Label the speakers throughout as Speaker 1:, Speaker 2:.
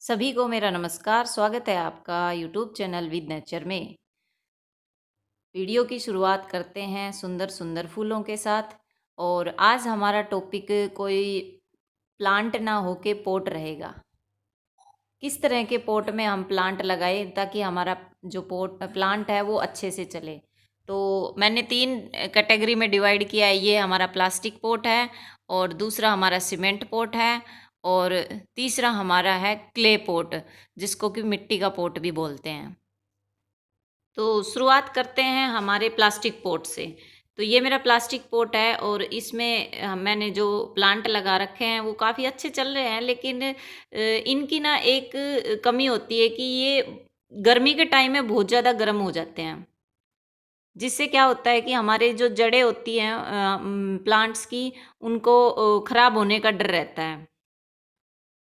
Speaker 1: सभी को मेरा नमस्कार। स्वागत है आपका यूट्यूब चैनल विद नेचर में। वीडियो की शुरुआत करते हैं सुंदर सुंदर फूलों के साथ। और आज हमारा टॉपिक कोई प्लांट ना हो के पोट रहेगा। किस तरह के पोट में हम प्लांट लगाएं ताकि हमारा जो प्लांट है वो अच्छे से चले। तो मैंने 3 कैटेगरी में डिवाइड किया है। ये हमारा प्लास्टिक पोट है, और दूसरा हमारा सीमेंट पोट है, और तीसरा हमारा है क्ले पोट, जिसको कि मिट्टी का पोट भी बोलते हैं। तो शुरुआत करते हैं हमारे प्लास्टिक पोट से। तो ये मेरा प्लास्टिक पोट है, और इसमें मैंने जो प्लांट लगा रखे हैं वो काफ़ी अच्छे चल रहे हैं। लेकिन इनकी ना एक कमी होती है कि ये गर्मी के टाइम में बहुत ज़्यादा गर्म हो जाते हैं, जिससे क्या होता है कि हमारे जो जड़ें होती हैं प्लांट्स की, उनको ख़राब होने का डर रहता है।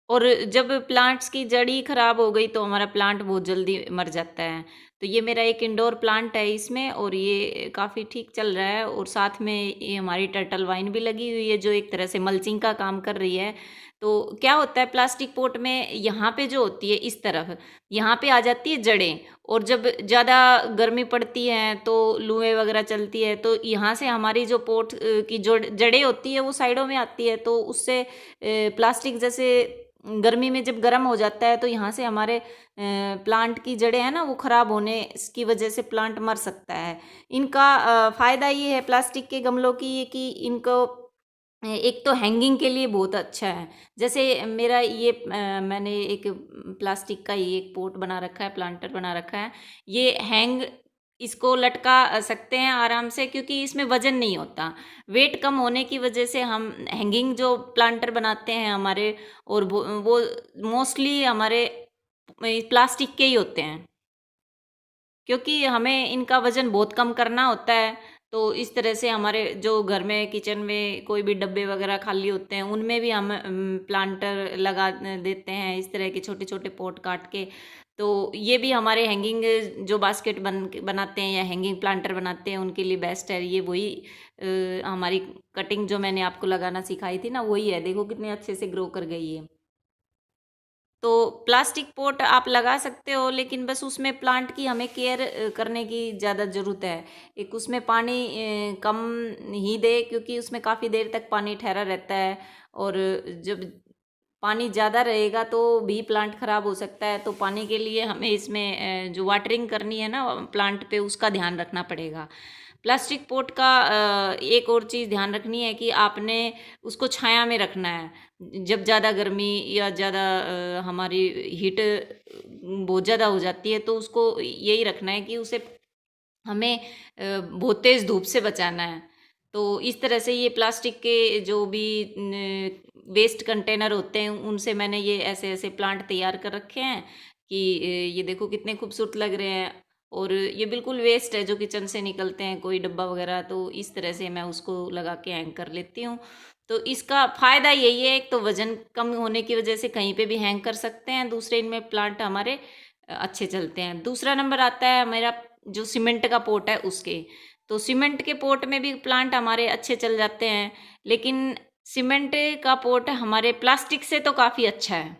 Speaker 1: और जब प्लांट्स की जड़ ही खराब हो गई तो हमारा प्लांट बहुत जल्दी मर जाता है। तो ये मेरा एक इंडोर प्लांट है इसमें, और ये काफ़ी ठीक चल रहा है। और साथ में ये हमारी टर्टल वाइन भी लगी हुई है, जो एक तरह से मल्चिंग का काम कर रही है। तो क्या होता है प्लास्टिक पॉट में, यहाँ पे जो होती है इस तरफ, यहाँ पे आ जाती है जड़ें। और जब ज़्यादा गर्मी पड़ती है तो लूएँ वगैरह चलती है, तो यहाँ से हमारी जो पोट की जो जड़ें होती है वो साइडों में आती है। तो उससे प्लास्टिक जैसे गर्मी में जब गर्म हो जाता है तो यहाँ से हमारे प्लांट की जड़ें हैं ना, वो ख़राब होने की वजह से प्लांट मर सकता है। इनका फ़ायदा ये है प्लास्टिक के गमलों की, ये कि इनको एक तो हैंगिंग के लिए बहुत अच्छा है। जैसे मेरा ये मैंने एक प्लास्टिक का ही एक पॉट बना रखा है, प्लांटर बना रखा है। ये हैंग इसको लटका सकते हैं आराम से, क्योंकि इसमें वज़न नहीं होता। वेट कम होने की वजह से हम हैंगिंग जो प्लांटर बनाते हैं हमारे, और वो मोस्टली हमारे प्लास्टिक के ही होते हैं, क्योंकि हमें इनका वज़न बहुत कम करना होता है। तो इस तरह से हमारे जो घर में किचन में कोई भी डब्बे वगैरह खाली होते हैं, उनमें भी हम प्लांटर लगा देते हैं, इस तरह के छोटे छोटे पॉट काट के। तो ये भी हमारे हैंगिंग जो बास्केट बनाते हैं या हैंगिंग प्लांटर बनाते हैं उनके लिए बेस्ट है। ये वही हमारी कटिंग जो मैंने आपको लगाना सिखाई थी ना, वही है। देखो कितने अच्छे से ग्रो कर गई है। तो प्लास्टिक पॉट आप लगा सकते हो, लेकिन बस उसमें प्लांट की हमें केयर करने की ज़्यादा ज़रूरत है। एक उसमें पानी कम ही दे, क्योंकि उसमें काफ़ी देर तक पानी ठहरा रहता है। और जब पानी ज़्यादा रहेगा तो भी प्लांट ख़राब हो सकता है। तो पानी के लिए हमें इसमें जो वाटरिंग करनी है ना प्लांट पे, उसका ध्यान रखना पड़ेगा। प्लास्टिक पॉट का एक और चीज़ ध्यान रखनी है कि आपने उसको छाया में रखना है। जब ज़्यादा गर्मी या ज़्यादा हमारी हीट बहुत ज़्यादा हो जाती है, तो उसको यही रखना है कि उसे हमें बहुत तेज़ धूप से बचाना है। तो इस तरह से ये प्लास्टिक के जो भी वेस्ट कंटेनर होते हैं, उनसे मैंने ये ऐसे ऐसे प्लांट तैयार कर रखे हैं कि ये देखो कितने खूबसूरत लग रहे हैं। और ये बिल्कुल वेस्ट है जो किचन से निकलते हैं, कोई डब्बा वगैरह, तो इस तरह से मैं उसको लगा के हैंग कर लेती हूँ। तो इसका फ़ायदा यही है, एक तो वज़न कम होने की वजह से कहीं पे भी हैंग कर सकते हैं, दूसरे इनमें प्लांट हमारे अच्छे चलते हैं। दूसरा नंबर आता है मेरा जो सीमेंट का पोट है उसके। तो सीमेंट के पोट में भी प्लांट हमारे अच्छे चल जाते हैं, लेकिन सीमेंट का पोट हमारे प्लास्टिक से तो काफ़ी अच्छा है।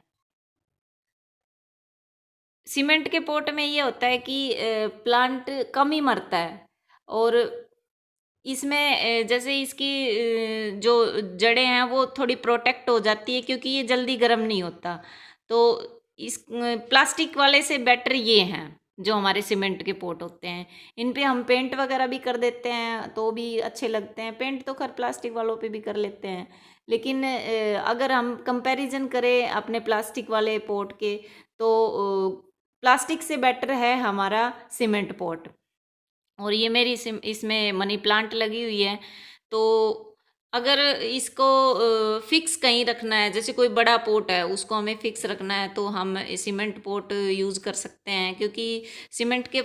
Speaker 1: सीमेंट के पोट में ये होता है कि प्लांट कम ही मरता है। और इसमें जैसे इसकी जो जड़ें हैं वो थोड़ी प्रोटेक्ट हो जाती है, क्योंकि ये जल्दी गर्म नहीं होता। तो इस प्लास्टिक वाले से बेटर ये हैं जो हमारे सीमेंट के पोट होते हैं। इन पे हम पेंट वगैरह भी कर देते हैं तो भी अच्छे लगते हैं। पेंट तो खैर प्लास्टिक वालों पे भी कर लेते हैं, लेकिन अगर हम कंपैरिजन करें अपने प्लास्टिक वाले पोट के, तो प्लास्टिक से बेटर है हमारा सीमेंट पोट। और ये मेरी इसमें मनी प्लांट लगी हुई है। तो अगर इसको फिक्स कहीं रखना है, जैसे कोई बड़ा पोट है उसको हमें फिक्स रखना है, तो हम सीमेंट पोट यूज़ कर सकते हैं। क्योंकि सीमेंट के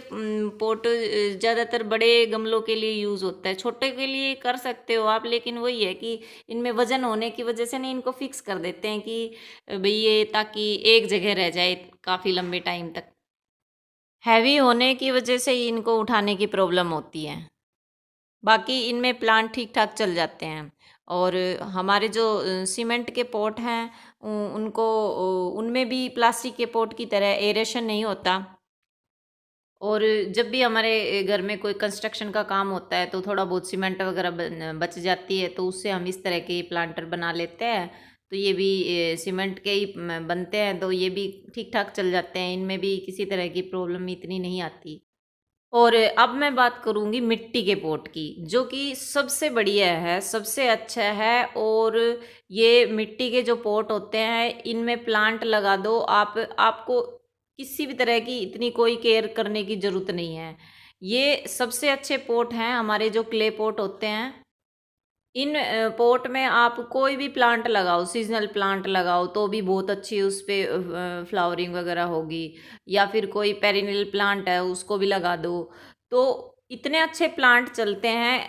Speaker 1: पोट ज़्यादातर बड़े गमलों के लिए यूज़ होता है। छोटे के लिए कर सकते हो आप, लेकिन वही है कि इनमें वज़न होने की वजह से ना इनको फिक्स कर देते हैं कि भाई ये, ताकि एक जगह रह जाए काफ़ी लंबे टाइम तक। हैवी होने की वजह से इनको उठाने की प्रॉब्लम होती है। बाकी इनमें प्लांट ठीक ठाक चल जाते हैं। और हमारे जो सीमेंट के पॉट हैं उनको उनमें भी प्लास्टिक के पॉट की तरह एरेशन नहीं होता। और जब भी हमारे घर में कोई कंस्ट्रक्शन का काम होता है तो थोड़ा बहुत सीमेंट वगैरह बच जाती है, तो उससे हम इस तरह के प्लांटर बना लेते हैं। तो ये भी सीमेंट के ही बनते हैं, तो ये भी ठीक ठाक चल जाते हैं, इनमें भी किसी तरह की प्रॉब्लम इतनी नहीं आती। और अब मैं बात करूँगी मिट्टी के पॉट की, जो कि सबसे बढ़िया है, सबसे अच्छा है। और ये मिट्टी के जो पॉट होते हैं, इनमें प्लांट लगा दो आप, आपको किसी भी तरह की इतनी कोई केयर करने की ज़रूरत नहीं है। ये सबसे अच्छे पॉट हैं हमारे जो क्ले पॉट होते हैं। इन पॉट में आप कोई भी प्लांट लगाओ, सीजनल प्लांट लगाओ तो भी बहुत अच्छी उस पे फ्लावरिंग वगैरह होगी। या फिर कोई पेरिनिल प्लांट है उसको भी लगा दो, तो इतने अच्छे प्लांट चलते हैं।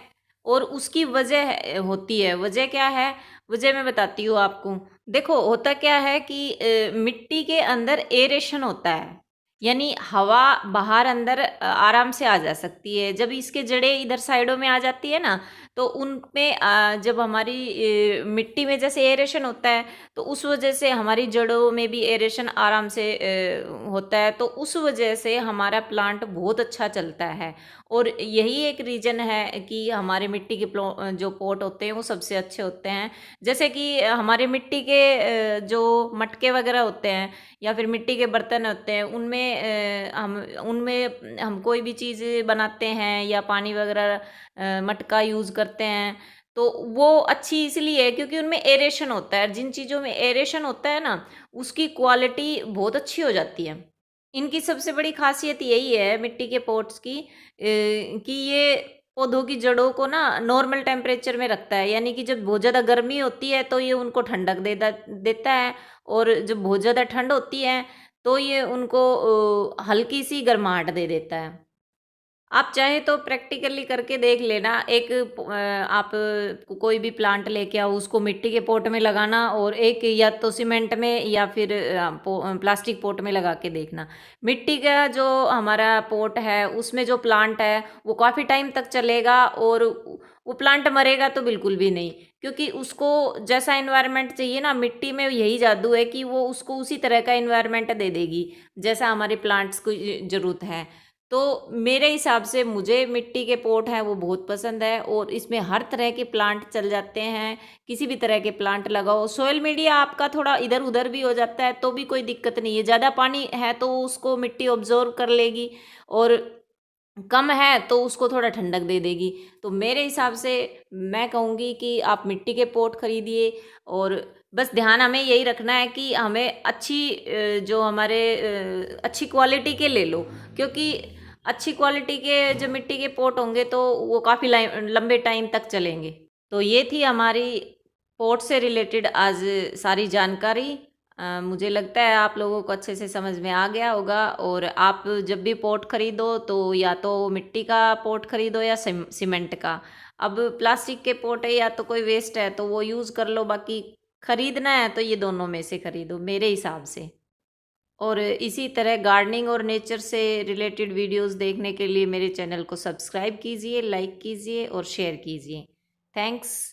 Speaker 1: और उसकी वजह होती है, वजह क्या है, वजह मैं बताती हूँ आपको। देखो होता क्या है कि मिट्टी के अंदर एरेशन होता है, यानी हवा बाहर अंदर आराम से आ जा सकती है। जब इसके जड़ें इधर साइडों में आ जाती है ना, तो उनमें जब हमारी मिट्टी में जैसे एरेशन होता है, तो उस वजह से हमारी जड़ों में भी एरेशन आराम से होता है, तो उस वजह से हमारा प्लांट बहुत अच्छा चलता है। और यही एक रीज़न है कि हमारे मिट्टी के जो पॉट होते हैं वो सबसे अच्छे होते हैं। जैसे कि हमारे मिट्टी के जो मटके वगैरह होते हैं या फिर मिट्टी के बर्तन होते हैं, हम कोई भी चीज़ बनाते हैं या पानी वगैरह मटका यूज़ करते हैं, तो वो अच्छी इसलिए है क्योंकि उनमें एरेशन होता है। जिन चीज़ों में एरेशन होता है ना, उसकी क्वालिटी बहुत अच्छी हो जाती है। इनकी सबसे बड़ी खासियत यही है मिट्टी के पॉट्स की, कि ये पौधों की जड़ों को ना नॉर्मल टेम्परेचर में रखता है। यानी कि जब बहुत ज़्यादा गर्मी होती है तो ये उनको ठंडक देता है, और जब बहुत ज़्यादा ठंड होती है तो ये उनको हल्की सी गर्माहट दे देता है। आप चाहे तो प्रैक्टिकली करके देख लेना। आप कोई भी प्लांट लेके आओ, उसको मिट्टी के पॉट में लगाना, और एक या तो सीमेंट में या फिर प्लास्टिक पॉट में लगा के देखना। मिट्टी का जो हमारा पॉट है उसमें जो प्लांट है वो काफ़ी टाइम तक चलेगा, और वो प्लांट मरेगा तो बिल्कुल भी नहीं। क्योंकि उसको जैसा एनवायरनमेंट चाहिए ना, मिट्टी में यही जादू है कि वो उसको उसी तरह का एनवायरनमेंट दे देगी जैसा हमारे प्लांट्स को ज़रूरत है। तो मेरे हिसाब से मुझे मिट्टी के पॉट हैं वो बहुत पसंद है, और इसमें हर तरह के प्लांट चल जाते हैं। किसी भी तरह के प्लांट लगाओ, सोयल मीडिया आपका थोड़ा इधर उधर भी हो जाता है तो भी कोई दिक्कत नहीं है। ज़्यादा पानी है तो उसको मिट्टी ऑब्जॉर्व कर लेगी, और कम है तो उसको थोड़ा ठंडक दे देगी। तो मेरे हिसाब से मैं कहूँगी कि आप मिट्टी के पॉट खरीदिए, और बस ध्यान हमें यही रखना है कि हमें जो हमारे अच्छी क्वालिटी के ले लो। क्योंकि अच्छी क्वालिटी के जो मिट्टी के पॉट होंगे तो वो काफ़ी लंबे टाइम तक चलेंगे। तो ये थी हमारी पॉट से रिलेटेड आज सारी जानकारी। मुझे लगता है आप लोगों को अच्छे से समझ में आ गया होगा। और आप जब भी पॉट खरीदो तो या तो मिट्टी का पॉट खरीदो या सीमेंट का। अब प्लास्टिक के पॉट है या तो कोई वेस्ट है तो वो यूज़ कर लो, बाकी खरीदना है तो ये दोनों में से खरीदो मेरे हिसाब से। और इसी तरह गार्डनिंग और नेचर से रिलेटेड वीडियोस देखने के लिए मेरे चैनल को सब्सक्राइब कीजिए, लाइक कीजिए और शेयर कीजिए। थैंक्स।